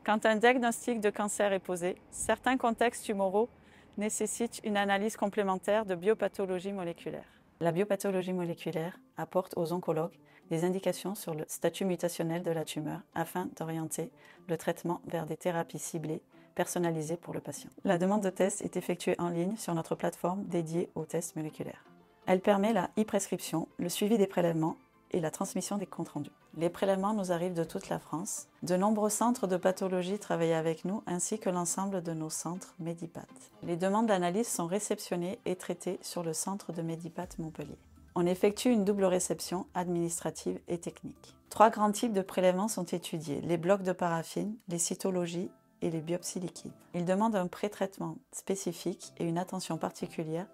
Quand un diagnostic de cancer est posé, certains contextes tumoraux nécessitent une analyse complémentaire de biopathologie moléculaire. La biopathologie moléculaire apporte aux oncologues des indications sur le statut mutationnel de la tumeur afin d'orienter le traitement vers des thérapies ciblées, personnalisées pour le patient. La demande de test est effectuée en ligne sur notre plateforme dédiée aux tests moléculaires. Elle permet la e-prescription, le suivi des prélèvements et la transmission des comptes rendus. Les prélèvements nous arrivent de toute la France. De nombreux centres de pathologie travaillent avec nous, ainsi que l'ensemble de nos centres Medipat. Les demandes d'analyse sont réceptionnées et traitées sur le centre de Medipat Montpellier. On effectue une double réception administrative et technique. 3 grands types de prélèvements sont étudiés, les blocs de paraffine, les cytologies et les biopsies liquides. Ils demandent un pré-traitement spécifique et une attention particulière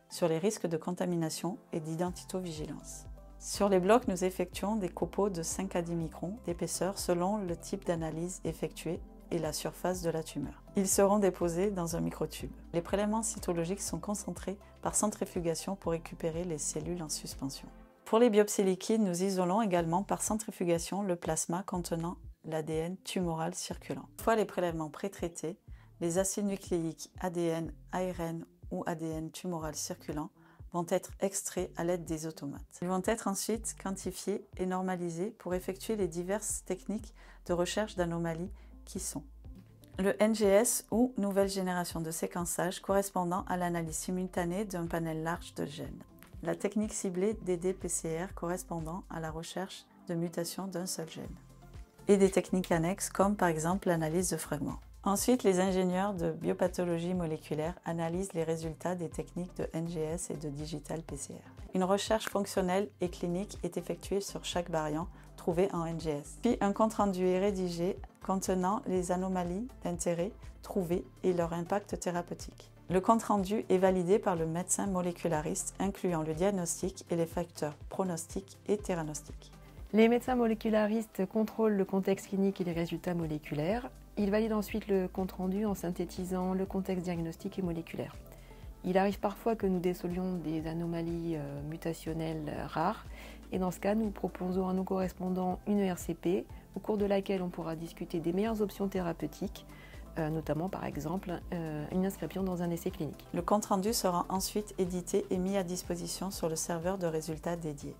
sur les risques de contamination et d'identitovigilance. Sur les blocs, nous effectuons des copeaux de 5 à 10 microns d'épaisseur selon le type d'analyse effectuée et la surface de la tumeur. Ils seront déposés dans un microtube. Les prélèvements cytologiques sont concentrés par centrifugation pour récupérer les cellules en suspension. Pour les biopsies liquides, nous isolons également par centrifugation le plasma contenant l'ADN tumoral circulant. Une fois les prélèvements pré-traités, les acides nucléiques ADN, ARN ou ADN tumoral circulant vont être extraits à l'aide des automates. Ils vont être ensuite quantifiés et normalisés pour effectuer les diverses techniques de recherche d'anomalies qui sont le NGS ou nouvelle génération de séquençage correspondant à l'analyse simultanée d'un panel large de gènes, la technique ciblée ddPCR correspondant à la recherche de mutation d'un seul gène, et des techniques annexes comme par exemple l'analyse de fragments. Ensuite, les ingénieurs de biopathologie moléculaire analysent les résultats des techniques de NGS et de digital PCR. Une recherche fonctionnelle et clinique est effectuée sur chaque variant trouvé en NGS. Puis un compte-rendu est rédigé contenant les anomalies d'intérêt trouvées et leur impact thérapeutique. Le compte-rendu est validé par le médecin moléculariste, incluant le diagnostic et les facteurs pronostiques et théranostiques. Les médecins molécularistes contrôlent le contexte clinique et les résultats moléculaires. Ils valident ensuite le compte-rendu en synthétisant le contexte diagnostique et moléculaire. Il arrive parfois que nous décelions des anomalies mutationnelles rares et dans ce cas, nous proposons à nos correspondants une ERCP au cours de laquelle on pourra discuter des meilleures options thérapeutiques, notamment par exemple une inscription dans un essai clinique. Le compte-rendu sera ensuite édité et mis à disposition sur le serveur de résultats dédié.